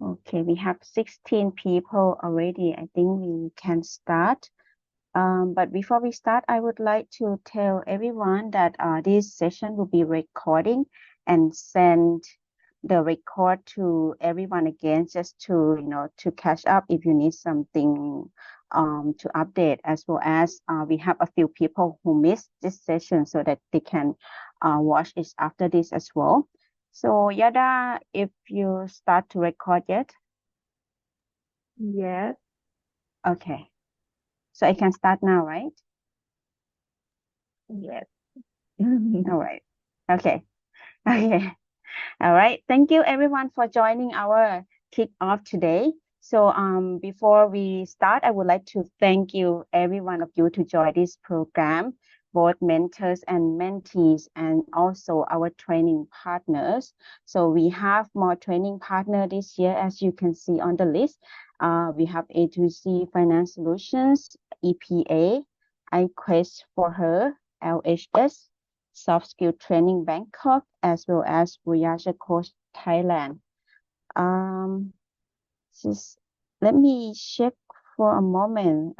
Okay, we have 16 people already. I think we can start. But before we start, I would like to tell everyone that this session will be recording and send the record to everyone again, just to to catch up if you need something to update, as well as we have a few people who missed this session so that they can watch it after this as well. So Yada, if you start to record yet. Yes. Okay, so I can start now, right? Yes. All right. Okay. Okay. All right. Thank you everyone for joining our kickoff today. So before we start, I would like to thank you, every one of you, to join this program, both mentors and mentees, and also our training partners. So we have more training partner this year, as you can see on the list. We have A2C Finance Solutions, EPA, iQuest for Her, LHS, Soft Skill Training Bangkok, as well as Voyage Coach Thailand. Just let me check for a moment.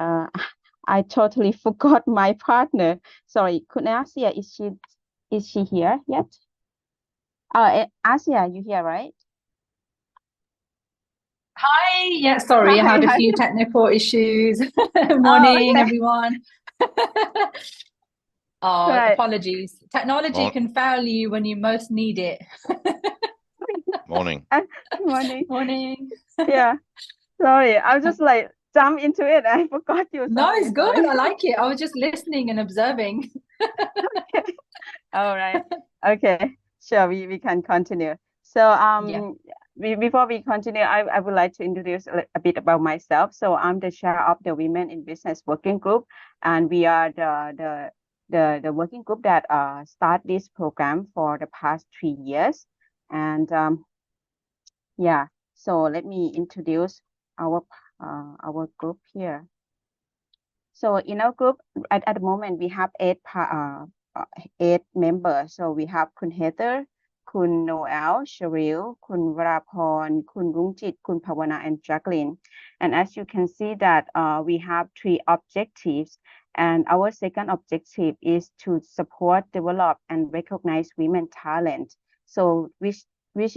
I totally forgot my partner. Sorry, Kunasia, is she here yet? Asia, you here, right? Hi, yeah, sorry, I Hi, had a hi. few technical issues. Oh, Morning, okay. everyone. Right. Apologies. Technology can fail you when you most need it. Morning. Good morning. Morning. Yeah. Sorry, I was just like jump into it. I forgot you. No, Sorry, it's good. sorry. I like it. I was just listening and observing. Okay. All right. Okay. Sure, we can continue. So Yeah. before we continue, I would like to introduce a bit about myself. So I'm the chair of the Women in Business Working Group, and we are the working group that start this program for the past 3 years. And yeah, so let me introduce our group here. So in our group, at the moment, we have eight members. So we have Kun Heather, Kun Noel, Cheryl, Kun Varapon, Kun Rungjit, Kun Pawana, and Jacqueline. And as you can see that we have 3 objectives. And our second objective is to support, develop, and recognize women talent. So which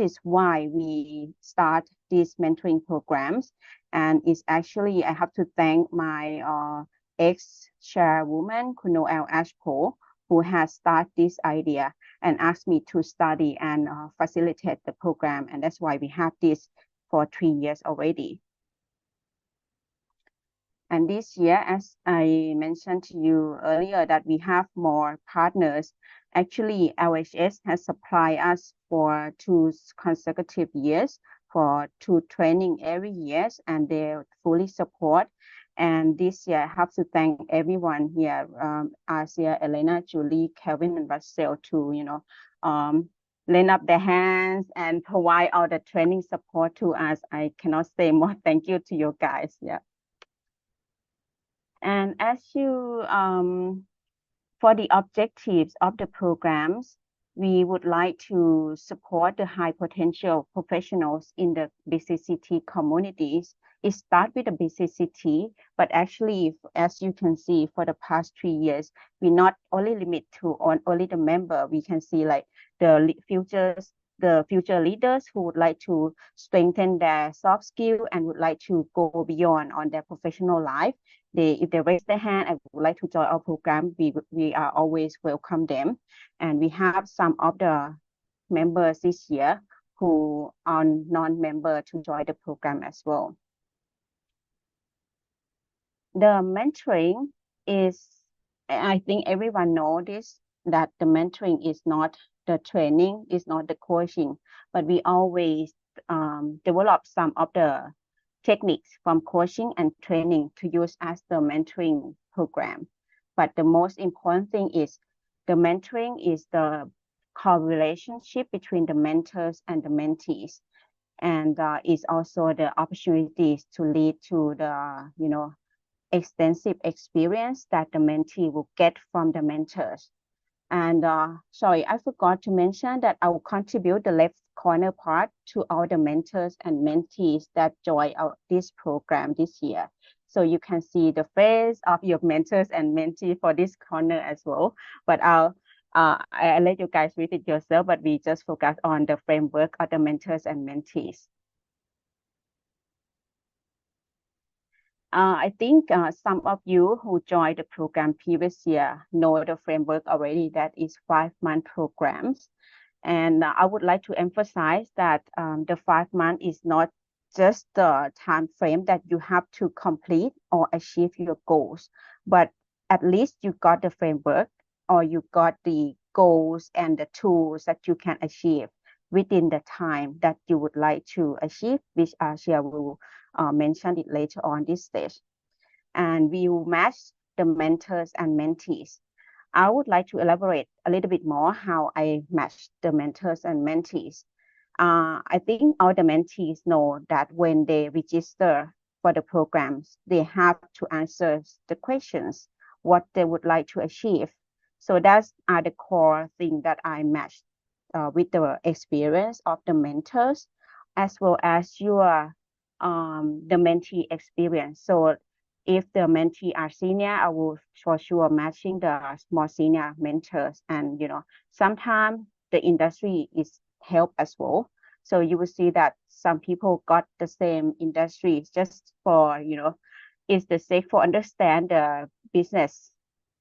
is why we start these mentoring programs. And it's actually, I have to thank my ex-chairwoman, Kunoel Ashpo, who has started this idea and asked me to study and facilitate the program. And that's why we have this for 3 years already. And this year, as I mentioned to you earlier, that we have more partners. Actually, LHS has supplied us for 2 consecutive years for 2 training every year, and they fully support. And this year, I have to thank everyone here, Asia, Elena, Julie, Kelvin, and Russell, to lend up their hands and provide all the training support to us. I cannot say more thank you to you guys. Yeah. And as you, for the objectives of the programs, we would like to support the high potential professionals in the BCCT communities. It starts with the BCCT, but actually, as you can see, for the past 3 years, we not only limit to only the member. We can see like the future leaders who would like to strengthen their soft skill and would like to go beyond on their professional life. If they raise their hand and would like to join our program, we are always welcome them. And we have some of the members this year who are non-member to join the program as well. The mentoring is, I think everyone knows this, that the mentoring is not the training, is not the coaching, but we always develop some of the techniques from coaching and training to use as the mentoring program. But the most important thing is the mentoring is the co-relationship between the mentors and the mentees, and is also the opportunities to lead to the extensive experience that the mentee will get from the mentors. And sorry, I forgot to mention that I will contribute the left corner part to all the mentors and mentees that join this program this year. So you can see the face of your mentors and mentee for this corner as well. But I'll let you guys read it yourself, but we just focus on the framework of the mentors and mentees. I think some of you who joined the program previous year know the framework already, that is 5-month programs. And I would like to emphasize that the 5 months is not just the time frame that you have to complete or achieve your goals, but at least you got the framework or you got the goals and the tools that you can achieve within the time that you would like to achieve, which Asia will mention it later on this stage. And we will match the mentors and mentees. I would like to elaborate a little bit more how I match the mentors and mentees. I think all the mentees know that when they register for the programs, they have to answer the questions, what they would like to achieve. So that's are the core thing that I match with the experience of the mentors, as well as your the mentee experience. So if the mentee are senior, I will for sure matching the more senior mentors. And sometimes the industry is help as well. So you will see that some people got the same industry just for is the sake for understand the business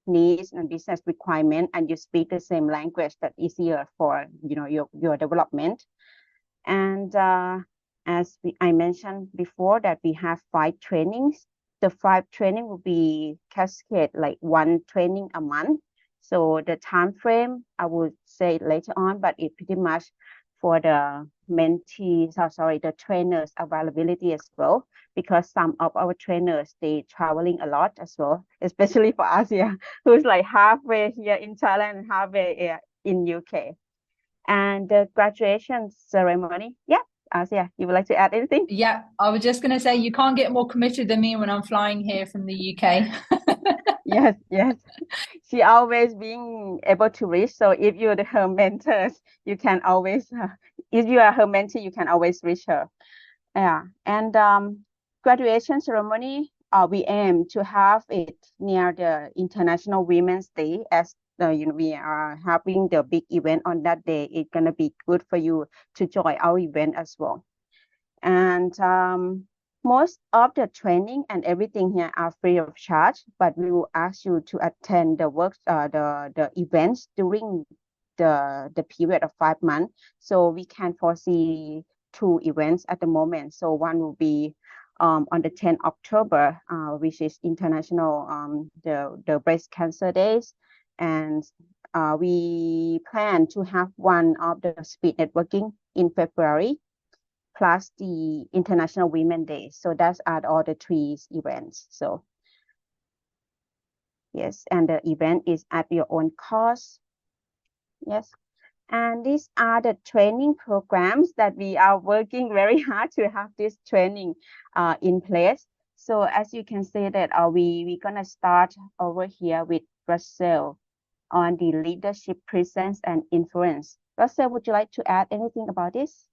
needs and business requirement, and you speak the same language that easier for your development. And I mentioned before that we have 5 trainings. The 5 training will be cascade like 1 training a month. So the time frame I would say later on, but it pretty much for the mentees, sorry, the trainers availability as well, because some of our trainers they traveling a lot as well, especially for Asia, who's like halfway here in Thailand and halfway in UK. And the graduation ceremony, yeah, Asia, you would like to add anything? Yeah, I was just going to say you can't get more committed than me when I'm flying here from the UK. Yes, yes. She always being able to reach. So if you're her mentors, you can always, if you are her mentee, you can always reach her. Yeah. And graduation ceremony, we aim to have it near the International Women's Day, as we are having the big event on that day. It's gonna be good for you to join our event as well. And most of the training and everything here are free of charge, but we will ask you to attend the the events during the period of 5 months. So we can foresee 2 events at the moment. So one will be on the 10th October, which is International the Breast Cancer Days, and we plan to have one of the speed networking in February, plus the International Women Day. So that's at all the 3 events. So yes, and the event is at your own cost. Yes. And these are the training programs that we are working very hard to have this training in place. So as you can see that we're gonna start over here with Russell on the leadership presence and influence. Russell, would you like to add anything about this?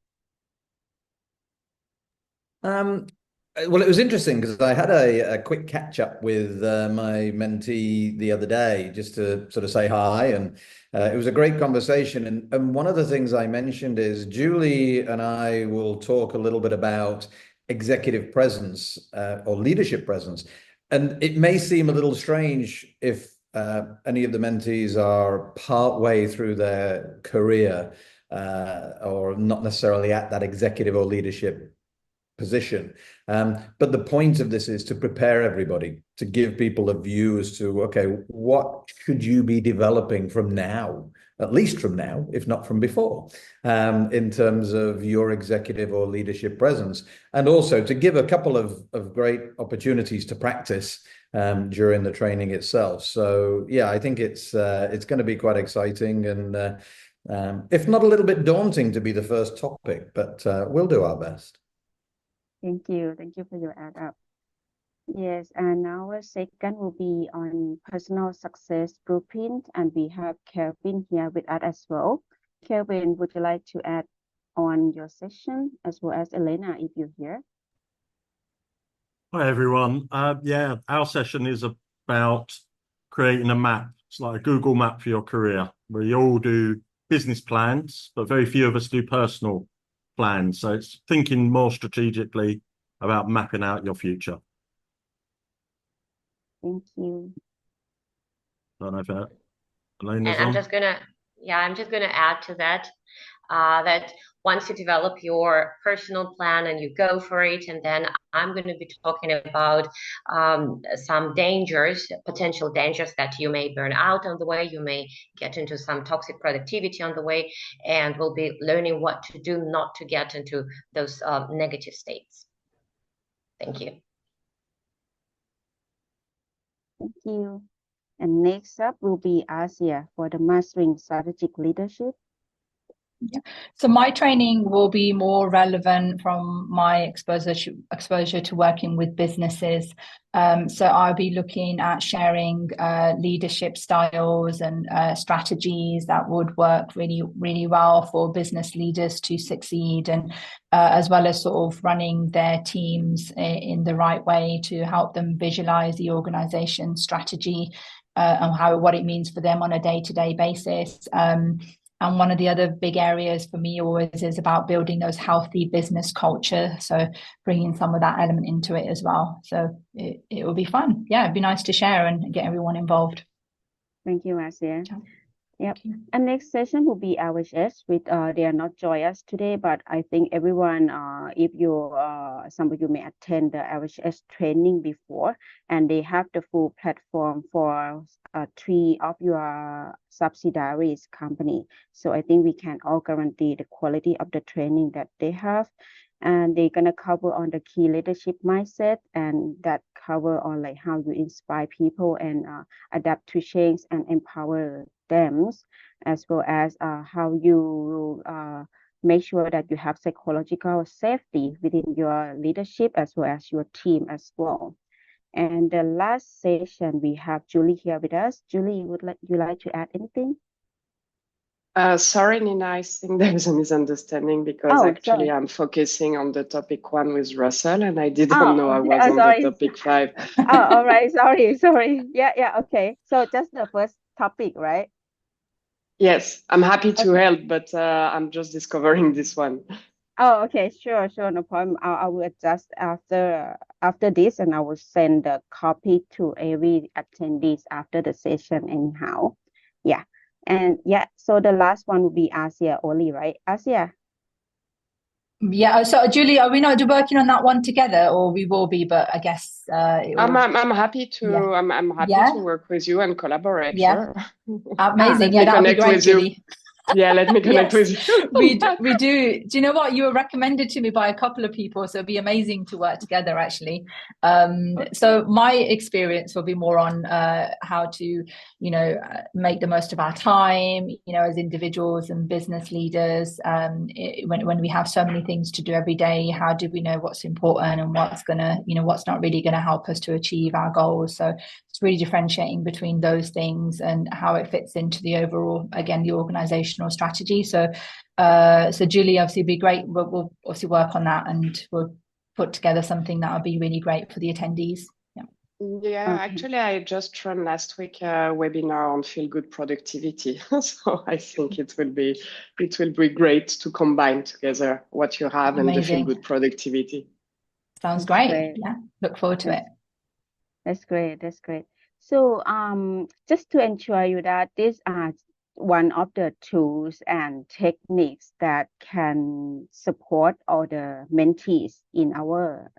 Well, it was interesting because I had a quick catch up with my mentee the other day just to sort of say hi, and it was a great conversation. And one of the things I mentioned is Julie and I will talk a little bit about executive presence or leadership presence. And it may seem a little strange if any of the mentees are part way through their career or not necessarily at that executive or leadership position. But the point of this is to prepare everybody, to give people a view as to, okay, what should you be developing from now, at least from now, if not from before, in terms of your executive or leadership presence, and also to give a couple of great opportunities to practice during the training itself. So yeah, I think it's going to be quite exciting and if not a little bit daunting to be the first topic, but we'll do our best. Thank you. Thank you for your add up. Yes, and our second will be on personal success blueprint, and we have Kelvin here with us as well. Kelvin, would you like to add on your session as well as Elena if you're here? Hi everyone. Yeah, our session is about creating a map. It's like a Google map for your career, where you all do business plans, but very few of us do personal plans. So it's thinking more strategically about mapping out your future. Thank you. I don't know if And Elena's I'm on. just gonna add to that, that once you develop your personal plan and you go for it, and then I'm going to be talking about some potential dangers that you may burn out on the way, you may get into some toxic productivity on the way, and we'll be learning what to do not to get into those negative states. Thank you. Thank you. And next up will be Asia for the Mastering Strategic Leadership. Yeah. So my training will be more relevant from my exposure to working with businesses. So I'll be looking at sharing leadership styles and strategies that would work really, really well for business leaders to succeed, and as well as sort of running their teams in the right way to help them visualize the organization strategy and what it means for them on a day-to-day basis. And one of the other big areas for me always is about building those healthy business culture. So bringing some of that element into it as well. So it will be fun. Yeah, it'd be nice to share and get everyone involved. Thank you, Asia. Yeah. Yep. And next session will be RHS with they are not join us today, but I think everyone if you some of you may attend the RHS training before, and they have the full platform for 3 of your subsidiaries company. So I think we can all guarantee the quality of the training that they have. And they're gonna cover on the key leadership mindset, and that cover on like how you inspire people and adapt to change and empower them, as well as how you make sure that you have psychological safety within your leadership as well as your team as well. And the last session, we have Julie here with us. Julie, would you like to add anything? Sorry, Nina, I think there's a misunderstanding because actually I'm focusing on the topic 1 with Russell, and I didn't know I was on the topic 5. All right, sorry. Yeah, okay. So just the first topic, right? Yes, I'm happy to help, but I'm just discovering this one. Oh, okay, sure, no problem. I will adjust after this, and I will send the copy to every attendees after the session anyhow. Yeah. And yeah, so the last one will be Asia only, right? Asia. Yeah. So Julie, are we not working on that one together, or we will be? But I guess I'm happy to. Yeah. I'm happy to work with you and collaborate. Yeah. Sure. Amazing. Yeah, that'd be great, Julie. Yeah, let me connect with you. we do. Do you know what? You were recommended to me by a couple of people, so it'd be amazing to work together, actually. So my experience will be more on how to, make the most of our time, as individuals and business leaders. When we have so many things to do every day, how do we know what's important and what's what's not really gonna help us to achieve our goals? So it's really differentiating between those things and how it fits into the overall, again, the organizational strategy. So Julie, obviously it'd be great. We'll obviously work on that, and we'll put together something that would be really great for the attendees. Yeah, actually, I just ran last week a webinar on feel good productivity. So I think it will be great to combine together what you have and the feel good productivity. Sounds great. Yeah, look forward to it. That's great. So just to ensure you that these are one of the tools and techniques that can support all the mentees in our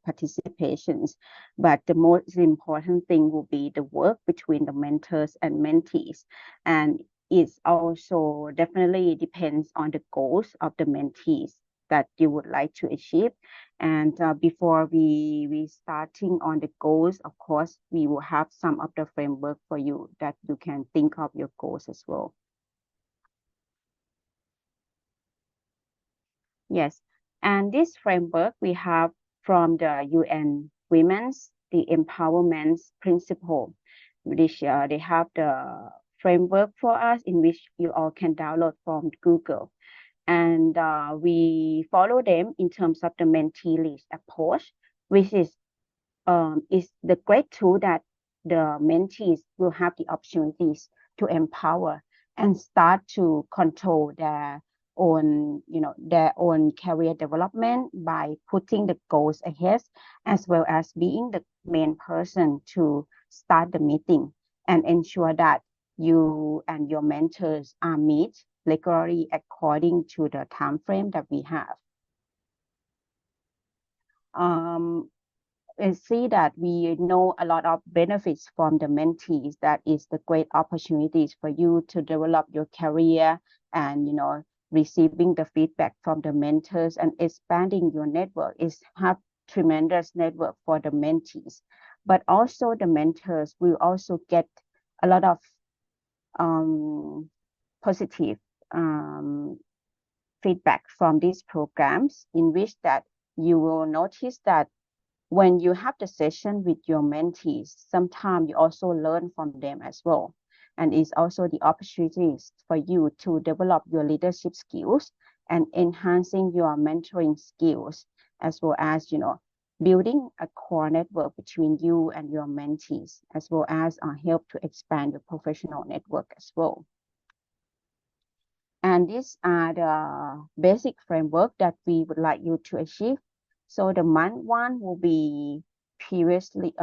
participations. But the most important thing will be the work between the mentors and mentees. And it's also definitely depends on the goals of the mentees that you would like to achieve. And before we starting on the goals, of course, we will have some of the framework for you that you can think of your goals as well. Yes, and this framework we have from the UN Women's the empowerment principle, which they have the framework for us in which you all can download from Google. And we follow them in terms of the mentee list approach, which is the great tool that the mentees will have the opportunities to empower and start to control their own, their own career development by putting the goals ahead, as well as being the main person to start the meeting and ensure that you and your mentors are meet regularly according to the time frame that we have. And see that we know a lot of benefits from the mentees. That is the great opportunities for you to develop your career and, receiving the feedback from the mentors and expanding your network is have tremendous network for the mentees. But also the mentors will also get a lot of positive feedback from these programs, in which that you will notice that when you have the session with your mentees, sometimes you also learn from them as well. And it's also the opportunities for you to develop your leadership skills and enhancing your mentoring skills, as well as, building a core network between you and your mentees, as well as help to expand your professional network as well. And these are the basic framework that we would like you to achieve. So the month one will be previously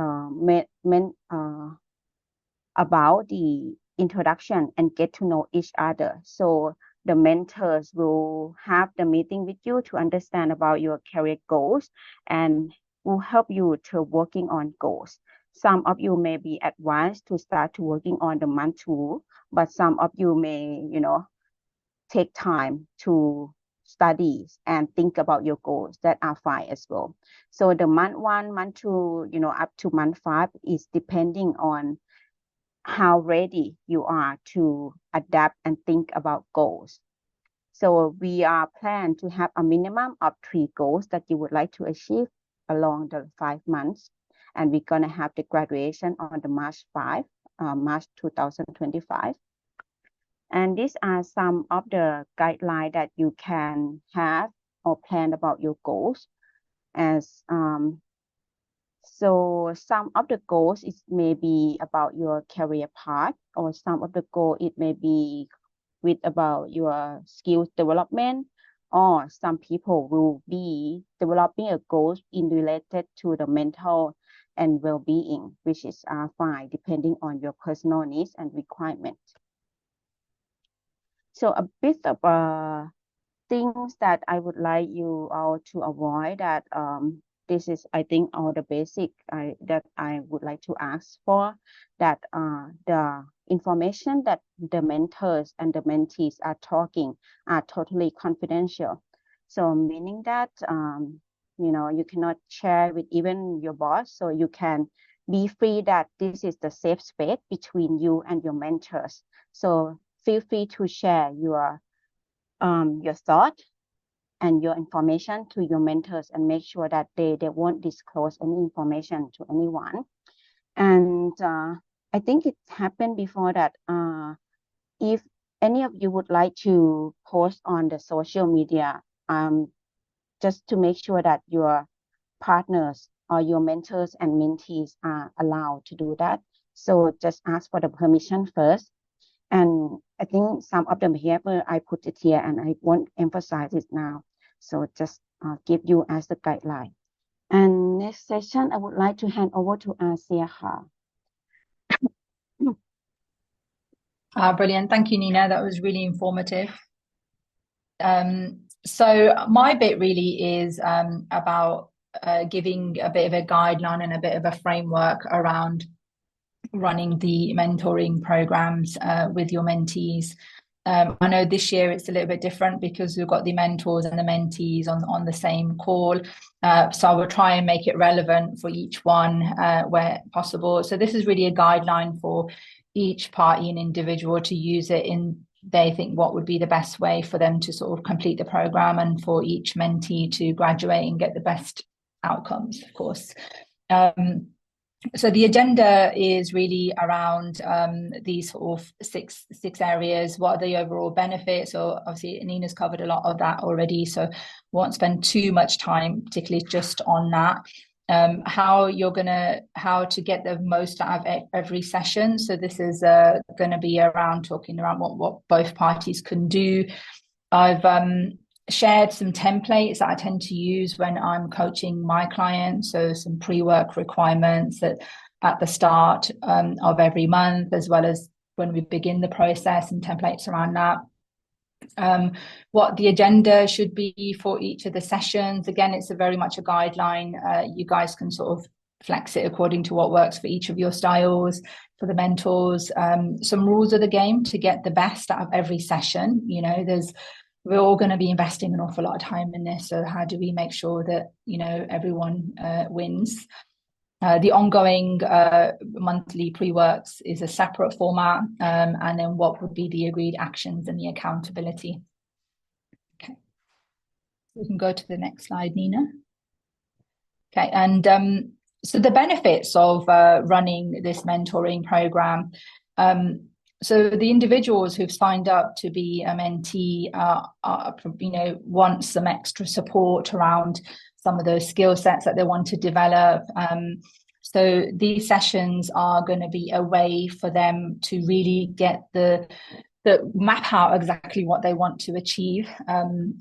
about the introduction and get to know each other. So the mentors will have the meeting with you to understand about your career goals and will help you to working on goals. Some of you may be advanced to start to working on the month two, but some of you may, take time to study and think about your goals. That are fine as well. So the month one, month two, up to month five is depending on how ready you are to adapt and think about goals. So we are planned to have a minimum of 3 goals that you would like to achieve along the 5 months. And we're going to have the graduation on the March 2025. And these are some of the guidelines that you can have or plan about your goals. As so some of the goals it may be about your career path, or some of the goal it may be with about your skills development, or some people will be developing a goals in related to the mental and well-being, which is fine depending on your personal needs and requirements. So a bit of things that I would like you all to avoid, that this is, I think, all the basic that I would like to ask for, that the information that the mentors and the mentees are talking are totally confidential. So meaning that, you cannot share with even your boss, so you can be free that this is the safe space between you and your mentors. So feel free to share your thought and your information to your mentors, and make sure that they won't disclose any information to anyone. And I think it's happened before that if any of you would like to post on the social media, just to make sure that your partners or your mentors and mentees are allowed to do that. So just ask for the permission first. And I think some of the behavior I put it here and I won't emphasize it now. So just give you as the guideline. And next session, I would like to hand over to Asia. Brilliant. Thank you, Nina. That was really informative. So my bit really is about giving a bit of a guideline and a bit of a framework around running the mentoring programs with your mentees. I know this year it's a little bit different because we've got the mentors and the mentees on the same call. So I will try and make it relevant for each one where possible. So this is really a guideline for each party and individual to use it in they think what would be the best way for them to sort of complete the program, and for each mentee to graduate and get the best outcomes, of course. So the agenda is really around these sort of six areas. What are the overall benefits? So obviously Nina's covered a lot of that already, so won't spend too much time particularly just on that. How to get the most out of every session. So this is going to be around talking around what both parties can do. I've shared some templates that I tend to use when I'm coaching my clients. So some pre-work requirements at the start of every month, as well as when we begin the process, and templates around that. What the agenda should be for each of the sessions. Again, it's very much a guideline. You guys can sort of flex it according to what works for each of your styles. For the mentors, some rules of the game to get the best out of every session. You know, we're all going to be investing an awful lot of time in this. So how do we make sure that, you know, everyone wins? The ongoing monthly pre-works is a separate format. And then what would be the agreed actions and the accountability? Okay. We can go to the next slide, Nina. Okay. And so the benefits of running this mentoring program. So the individuals who've signed up to be a mentee want some extra support around some of those skill sets that they want to develop. So these sessions are going to be a way for them to really get the map out exactly what they want to achieve.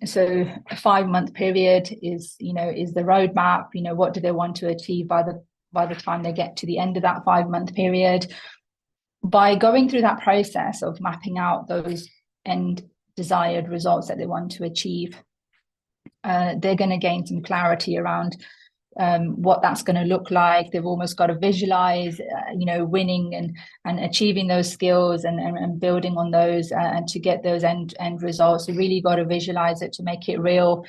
So a 5-month period is the roadmap. You know, what do they want to achieve by the time they get to the end of that 5-month period? By going through that process of mapping out those end desired results that they want to achieve, they're going to gain some clarity around what that's going to look like. They've almost got to visualize, winning and achieving those skills and building on those and to get those end results. You really got to visualize it to make it real.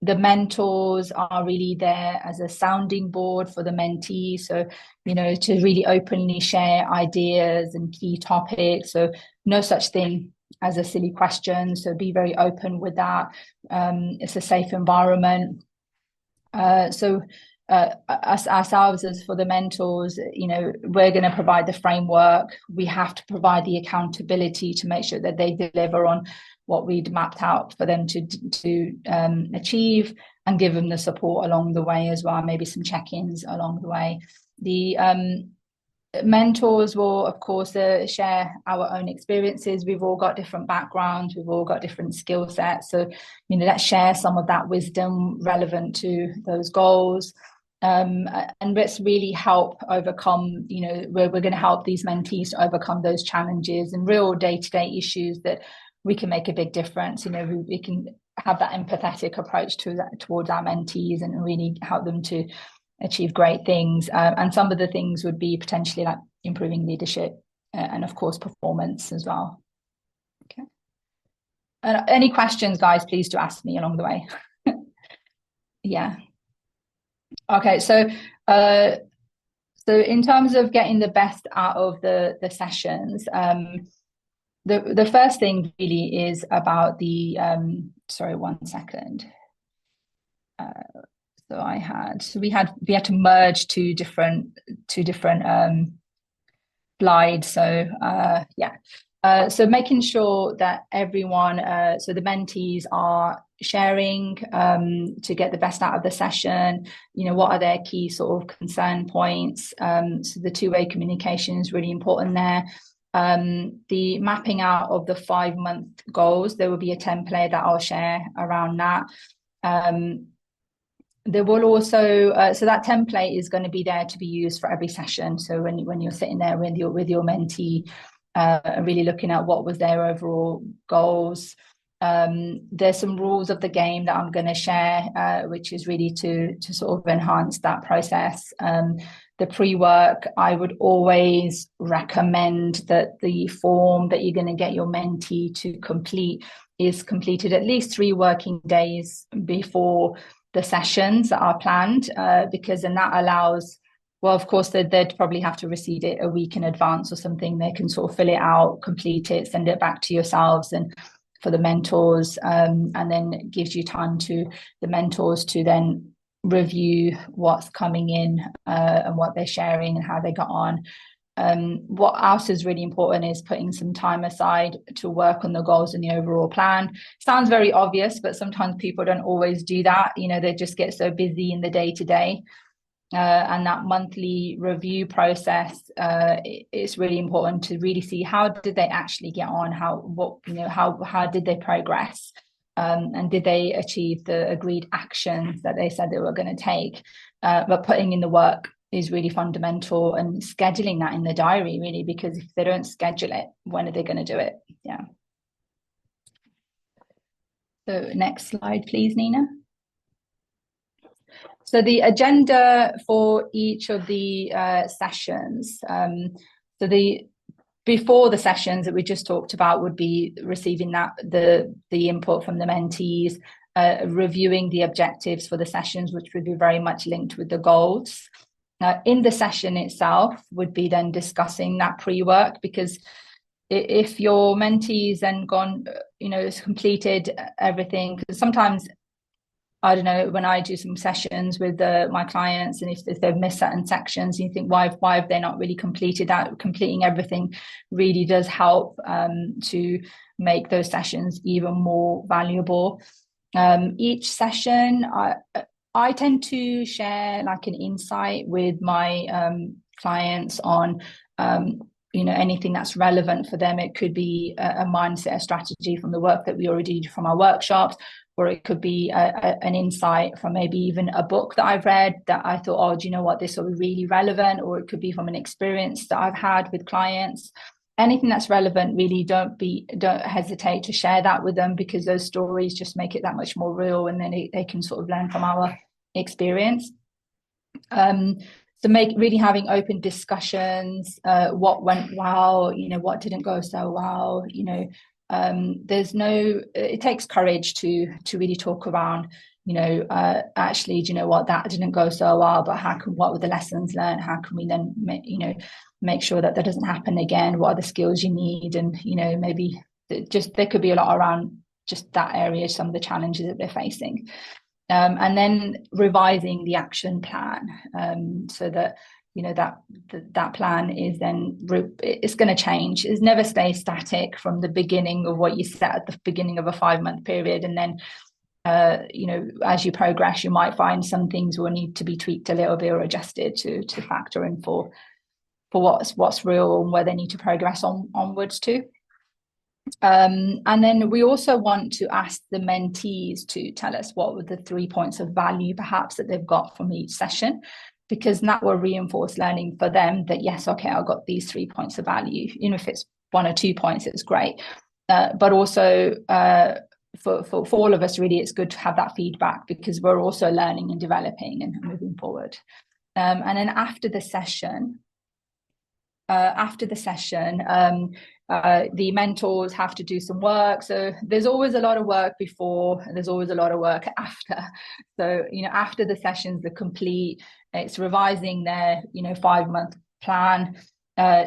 The mentors are really there as a sounding board for the mentee. So, you know, to really openly share ideas and key topics. So no such thing as a silly question. So be very open with that. It's a safe environment. So ourselves as for the mentors, you know, we're going to provide the framework. We have to provide the accountability to make sure that they deliver on what we'd mapped out for them to achieve, and give them the support along the way as well, maybe some check-ins along the way. The mentors will, of course, share our own experiences. We've all got different backgrounds. We've all got different skill sets. So, you know, let's share some of that wisdom relevant to those goals. And let's really help overcome, you know, we're going to help these mentees to overcome those challenges and real day-to-day issues that we can make a big difference. You know, we can have that empathetic approach towards our mentees and really help them to achieve great things. And some of the things would be potentially like improving leadership and of course performance as well. Okay. Any questions, guys, please do ask me along the way. Yeah. Okay, so in terms of getting the best out of the sessions, the first thing really is about the sorry, 1 second. So we had to merge two different slides. So yeah. So making sure that everyone, so the mentees are sharing to get the best out of the session. You know, what are their key sort of concern points? So the two-way communication is really important there. The mapping out of the 5-month goals, there will be a template that I'll share around that. There will also, so that template is going to be there to be used for every session. So when you're sitting there with your mentee, really looking at what was their overall goals. There's some rules of the game that I'm going to share, which is really to sort of enhance that process. The pre-work, I would always recommend that the form that you're going to get your mentee to complete is completed at least 3 working days before the sessions that are planned, because then that allows, well, of course, they'd probably have to receive it a week in advance or something. They can sort of fill it out, complete it, send it back to yourselves and for the mentors, and then it gives you time to the mentors to then review what's coming in and what they're sharing and how they got on. What else is really important is putting some time aside to work on the goals and the overall plan. Sounds very obvious, but sometimes people don't always do that. They just get so busy in the day-to-day. And that monthly review process, it's really important to really see how did they actually get on, how did they progress, and did they achieve the agreed actions that they said they were going to take. But putting in the work is really fundamental, and scheduling that in the diary, really, because if they don't schedule it, when are they going to do it? Yeah. So next slide, please, Nina. So the agenda for each of the sessions. Before the sessions that we just talked about would be receiving the input from the mentees, reviewing the objectives for the sessions, which would be very much linked with the goals. In the session itself would be then discussing that pre-work, because if your mentees then gone, has completed everything, because sometimes, I don't know, when I do some sessions with my clients, and if they've missed certain sections, you think, why have they not really completed that? Completing everything really does help to make those sessions even more valuable. Each session, I tend to share like an insight with my clients on anything that's relevant for them. It could be a mindset, a strategy from the work that we already do from our workshops, or it could be an insight from maybe even a book that I've read that I thought, oh, do you know what, this will be really relevant, or it could be from an experience that I've had with clients. Anything that's relevant, really don't hesitate to share that with them, because those stories just make it that much more real, and then they can sort of learn from our experience. So really having open discussions, what went well, what didn't go so well, it takes courage to really talk around, actually, do you know what, that didn't go so well, but what were the lessons learned? How can we then, make sure that doesn't happen again? What are the skills you need? And, maybe just there could be a lot around just that area, some of the challenges that they're facing. And then revising the action plan, so that that plan is then it's going to change. It's never stay static from the beginning of what you set at the beginning of a 5-month period, and then as you progress, you might find some things will need to be tweaked a little bit or adjusted to factor in for what's real and where they need to progress onwards to. And then we also want to ask the mentees to tell us what were the 3 points of value perhaps that they've got from each session, because that will reinforce learning for them that, yes, okay, I got these 3 points of value. If it's 1 or 2 points, it's great. But also for all of us, really, it's good to have that feedback, because we're also learning and developing and moving forward. And then after the session, the mentors have to do some work. So there's always a lot of work before, and there's always a lot of work after. So, after the sessions are complete, it's revising their, 5-month plan,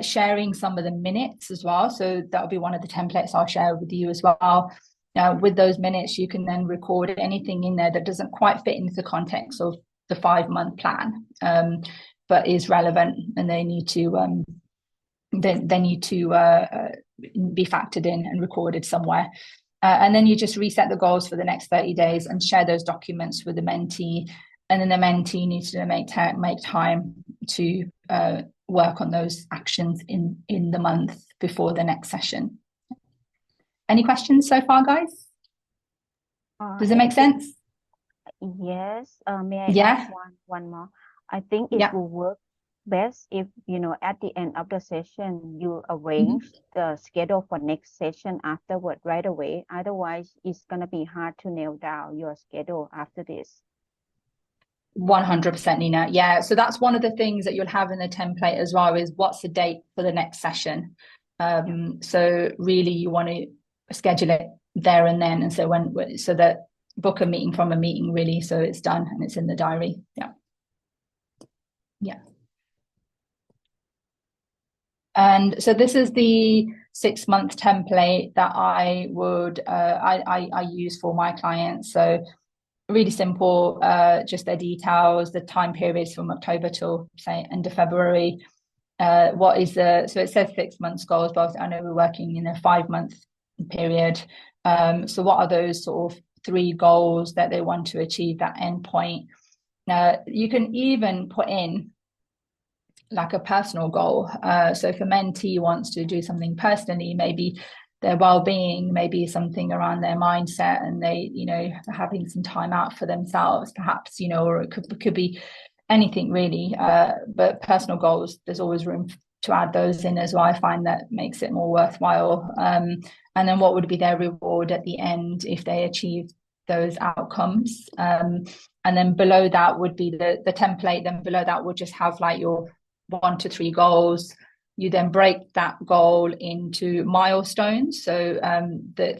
sharing some of the minutes as well. So that'll be one of the templates I'll share with you as well. Now, with those minutes, you can then record anything in there that doesn't quite fit into the context of the 5-month plan, but is relevant, and they need to be factored in and recorded somewhere. And then you just reset the goals for the next 30 days and share those documents with the mentee. And then the mentee needs to make time to work on those actions in the month before the next session. Any questions so far, guys? Does it make sense? Yes. May I Yeah. ask one more? I think it will work best if, at the end of the session, you arrange the schedule for next session afterward right away. Otherwise, it's going to be hard to nail down your schedule after this. 100%, Nina. Yeah. So that's one of the things that you'll have in the template as well, is what's the date for the next session. So really you want to schedule it there and then. And so so that book a meeting from a meeting, really. So it's done and it's in the diary. Yeah. Yeah. And so this is the 6-month template that I would I use for my clients. So really simple, just their details, the time periods from October till say end of February. So it says 6 months goals, but I know we're working in a 5-month period. So what are those sort of 3 goals that they want to achieve, that end point? You can even put in like a personal goal. So if a mentee wants to do something personally, maybe their well-being, maybe something around their mindset, and they, having some time out for themselves, perhaps, or it could be anything really. But personal goals, there's always room to add those in as well. I find that makes it more worthwhile. And then what would be their reward at the end if they achieve those outcomes? And then below that would be the template. Then below that would just have like your 1 to 3 goals. You then break that goal into milestones. So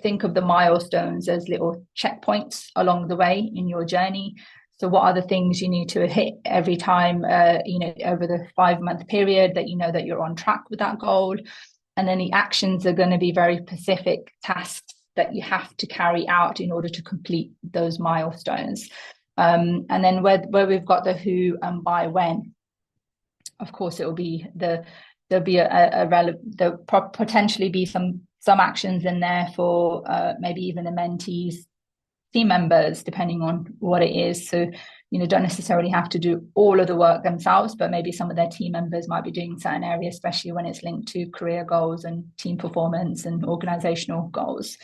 think of the milestones as little checkpoints along the way in your journey. So what are the things you need to hit every time, over the 5-month period that that you're on track with that goal? And then the actions are going to be very specific tasks that you have to carry out in order to complete those milestones. And then where we've got the who and by when, of course, it will be there'll be there'll potentially be some actions in there for maybe even the mentees, team members, depending on what it is. So, don't necessarily have to do all of the work themselves, but maybe some of their team members might be doing certain areas, especially when it's linked to career goals and team performance and organizational goals.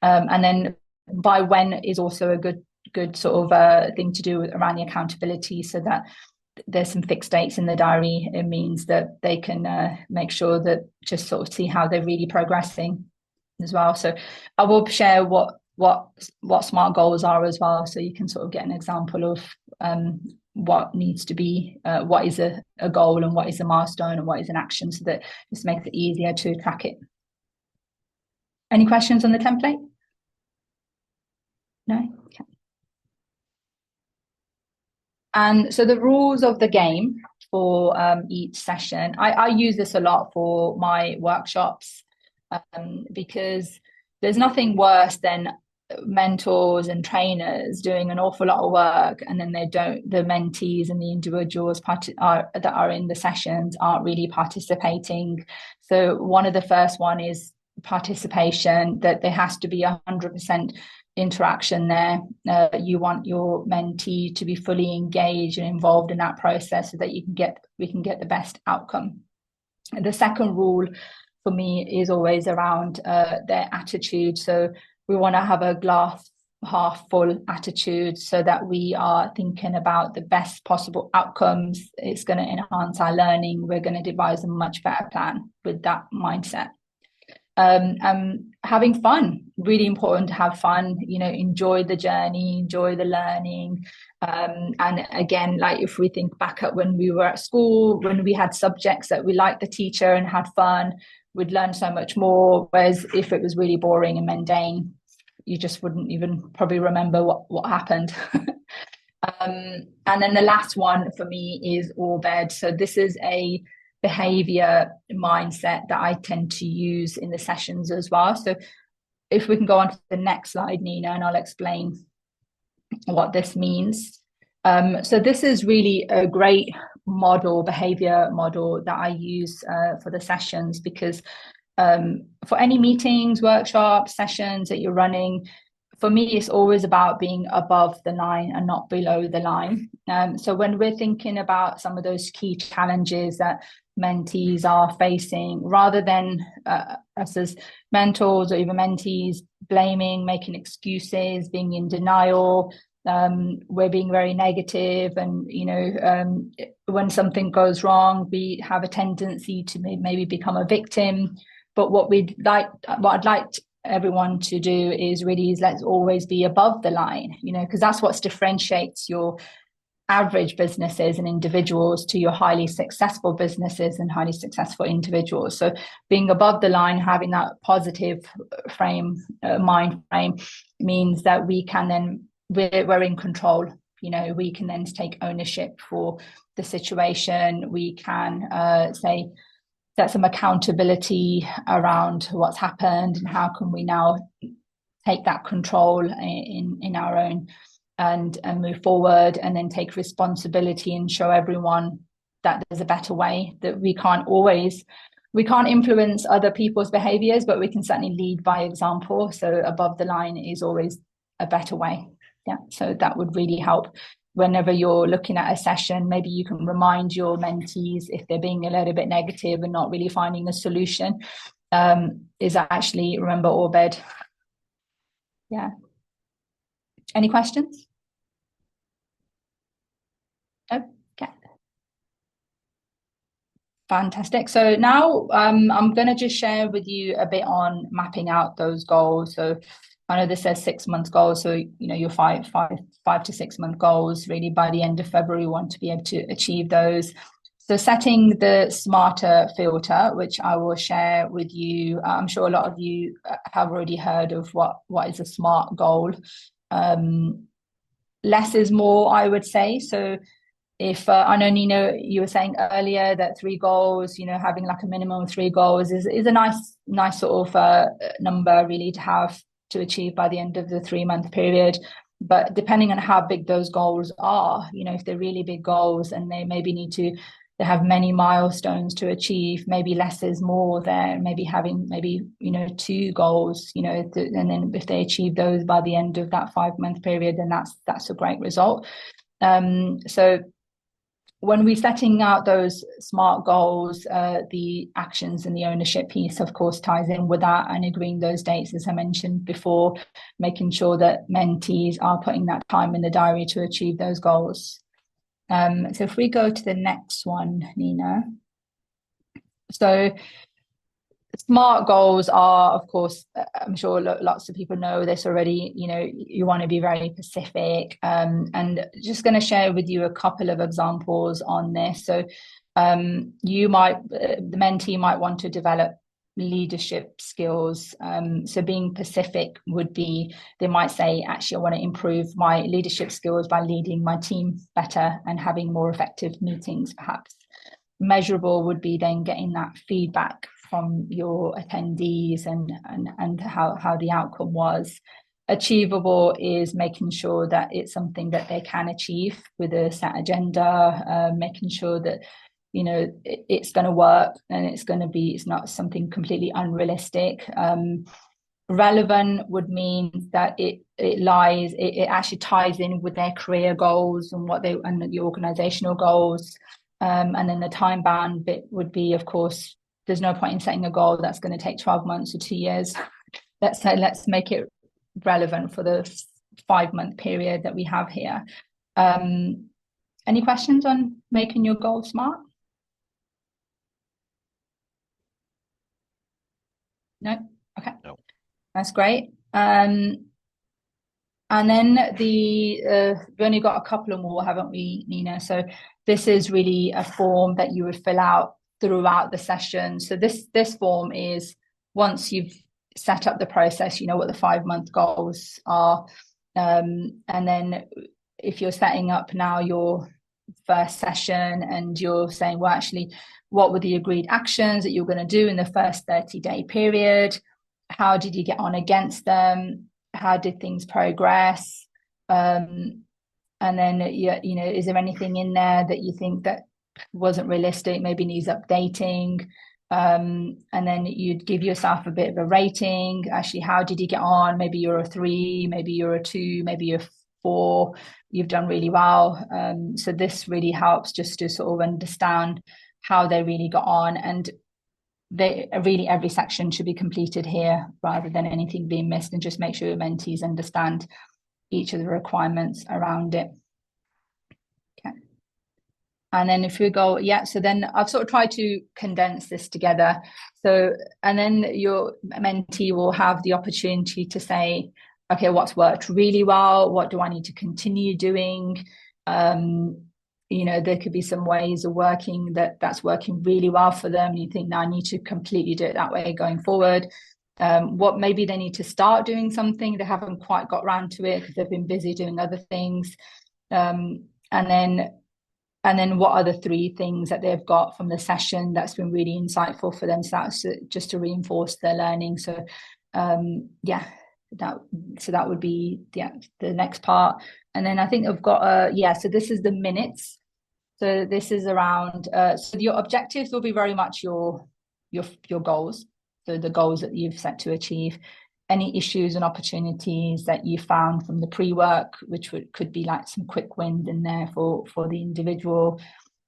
And then by when is also a good sort of thing to do around the accountability, so that there's some fixed dates in the diary. It means that they can make sure that just sort of see how they're really progressing as well. So I will share what SMART goals are as well, so you can sort of get an example of what needs to be, what is a goal and what is a milestone and what is an action, so that just makes it easier to track it. Any questions on the template? No? Okay. And so the rules of the game for each session, I use this a lot for my workshops, because there's nothing worse than mentors and trainers doing an awful lot of work, and then the mentees and the individuals that are in the sessions aren't really participating. So one of the first one is participation, that there has to be 100% interaction there. You want your mentee to be fully engaged and involved in that process, so that we can get the best outcome. And the second rule for me is always around their attitude. So we want to have a glass half full attitude, so that we are thinking about the best possible outcomes. It's going to enhance our learning. We're going to devise a much better plan with that mindset. Having fun, really important to have fun, enjoy the journey, enjoy the learning. And again, like if we think back at when we were at school, when we had subjects that we liked the teacher and had fun, we'd learn so much more. Whereas if it was really boring and mundane, you just wouldn't even probably remember what happened. And then the last one for me is all bed. So this is a behavior mindset that I tend to use in the sessions as well. So if we can go on to the next slide, Nina, and I'll explain what this means. So this is really a great behavior model that I use for the sessions, because for any meetings, workshops, sessions that you're running, for me, it's always about being above the line and not below the line. So when we're thinking about some of those key challenges that mentees are facing, rather than us as mentors or even mentees blaming, making excuses, being in denial, we're being very negative, and when something goes wrong, we have a tendency to maybe become a victim. But what I'd like everyone to do is let's always be above the line, because that's what differentiates your average businesses and individuals to your highly successful businesses and highly successful individuals. So being above the line, having that positive mind frame, means that we can then, we're in control. We can then take ownership for the situation. We can set some accountability around what's happened and how can we now take that control in our own and move forward, and then take responsibility and show everyone that there's a better way, that we can't influence other people's behaviors, but we can certainly lead by example. So above the line is always a better way. Yeah, so that would really help. Whenever you're looking at a session, maybe you can remind your mentees, if they're being a little bit negative and not really finding a solution, is actually remember Orbed. Yeah. Any questions? Okay. Fantastic. So now I'm going to just share with you a bit on mapping out those goals. So I know this says 6 month goals. So, your 5 to 6 month goals, really by the end of February, we want to be able to achieve those. So setting the smarter filter, which I will share with you. I'm sure a lot of you have already heard of what is a SMART goal. Less is more, I would say. So if I know, Nina, you were saying earlier that 3 goals, having like a minimum of 3 goals is a nice sort of number really to have to achieve by the end of the 3 month period. But depending on how big those goals are, if they're really big goals and they maybe they have many milestones to achieve, maybe less is more there, maybe having 2 goals, and then if they achieve those by the end of that 5 month period, then that's a great result. So when we're setting out those SMART goals, the actions and the ownership piece, of course, ties in with that, and agreeing those dates, as I mentioned before, making sure that mentees are putting that time in the diary to achieve those goals. So if we go to the next one, Nina. So SMART goals are, of course, I'm sure lots of people know this already, you want to be very specific, and just going to share with you a couple of examples on this. So the mentee might want to develop leadership skills. So being specific would be, they might say, actually, I want to improve my leadership skills by leading my team better and having more effective meetings, perhaps. Measurable would be then getting that feedback from your attendees and how the outcome was. Achievable is making sure that it's something that they can achieve with a set agenda, making sure that it's going to work and it's not something completely unrealistic. Relevant would mean that it actually ties in with their career goals and the organizational goals. And then the time bound bit would be, of course, there's no point in setting a goal that's going to take 12 months or 2 years. Let's make it relevant for the 5 month period that we have here. Any questions on making your goal SMART? No? Okay. No. That's great. And then we've only got a couple of more, haven't we, Nina? So this is really a form that you would fill out throughout the session. So this form is, once you've set up the process, what the 5 month goals are. And then if you're setting up now your first session and you're saying, well, actually, what were the agreed actions that you're going to do in the first 30-day period? How did you get on against them? How did things progress? And then, is there anything in there that you think that wasn't realistic, maybe needs updating? And then you'd give yourself a bit of a rating. Actually, how did you get on? Maybe you're a 3, maybe you're a 2, maybe you're 4. You've done really well. So this really helps just to sort of understand how they really got on. And every section should be completed here rather than anything being missed, and just make sure your mentees understand each of the requirements around it. Okay. And then if we go, so then I've sort of tried to condense this together. So, and then your mentee will have the opportunity to say, okay, what's worked really well? What do I need to continue doing? There could be some ways of working that's working really well for them. You think, now I need to completely do it that way going forward. What maybe they need to start doing something, they haven't quite got around to it because they've been busy doing other things. And then what are the 3 things that they've got from the session that's been really insightful for them? So that's just to reinforce their learning. So that would be the next part. And then I think I've got so this is the minutes. So this is around so your objectives will be very much your goals. So the goals that you've set to achieve, any issues and opportunities that you found from the pre-work, which could be like some quick wins in there for the individual.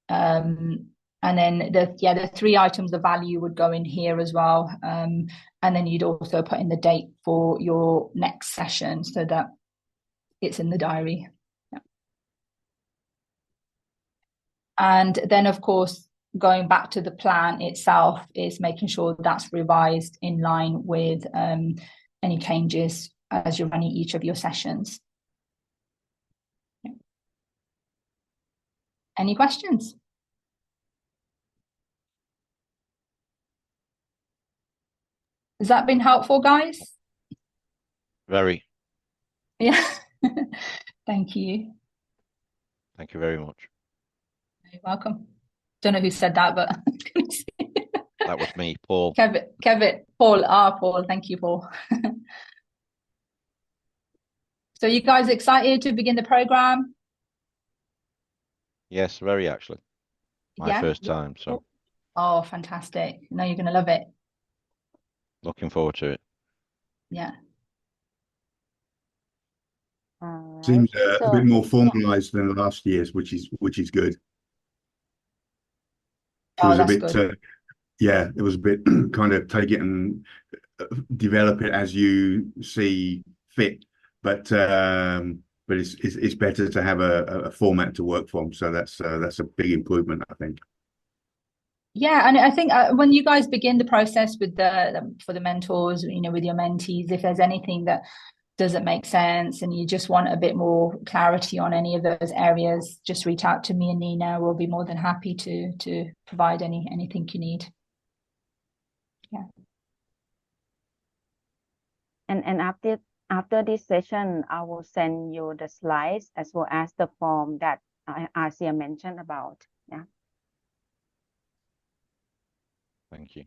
And then the 3 items of value would go in here as well. And then you'd also put in the date for your next session so that it's in the diary. Yeah. And then, of course, going back to the plan itself is making sure that's revised in line with any changes as you're running each of your sessions. Yeah. Any questions? Has that been helpful, guys? Very. Yeah. Thank you. Thank you very much. You're welcome. Don't know who said that, but that was me, Paul. Kevin, Paul. Paul. Thank you, Paul. So you guys excited to begin the program? Yes, very actually. My first time, so. Oh, fantastic. No, you're going to love it. Looking forward to it. Yeah. Seems a bit more formalized than last year's, which is good. It was a bit, good. It was a bit kind of take it and develop it as you see fit, but it's better to have a format to work from. So that's a big improvement, I think. Yeah, and I think when you guys begin the process with for the mentors, with your mentees, if there's anything that doesn't make sense and you just want a bit more clarity on any of those areas, just reach out to me and Nina. We'll be more than happy to provide anything you need. Yeah. And after this session, I will send you the slides as well as the form that Asia mentioned about. Yeah. Thank you.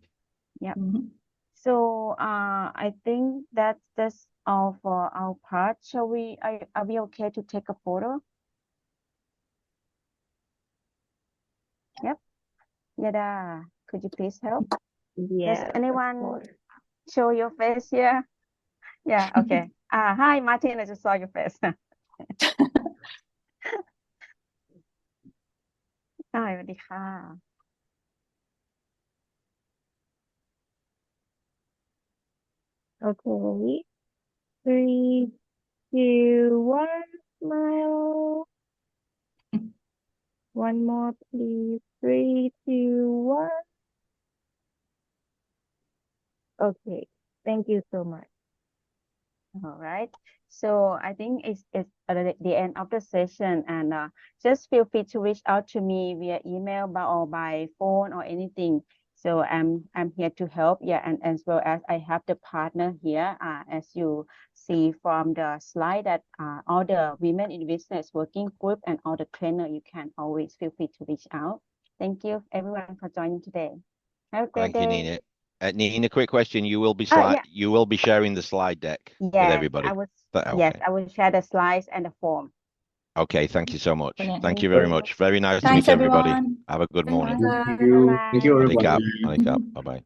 Yeah. Mm-hmm. So I think that's all for our part. Shall we? Are we okay to take a photo? Yep. Yada, could you please help? Yeah. Does anyone show your face here? Yeah. Okay. Hi, Martin. I just saw your face. Hi, สวัสดีค่ะ Okay. 3, 2, 1, smile. One more, please. 3, 2, 1. Okay. Thank you so much. All right. So I think it's the end of the session, and just feel free to reach out to me via email or by phone or anything. So I'm here to help. Yeah, and as well as I have the partner here, as you see from the slide, that all the women in business working group and all the trainer, you can always feel free to reach out. Thank you everyone for joining today. Have a great day. Thank you, Nina. Nina, quick question. You will be you will be sharing the slide deck with everybody. Yes, I will share the slides and the form. Okay, thank you so much. Brilliant. Thank you very much. Very nice to Thanks, meet everybody. everyone. Have a good morning. Thank you. Thank you, everybody. Bye-bye.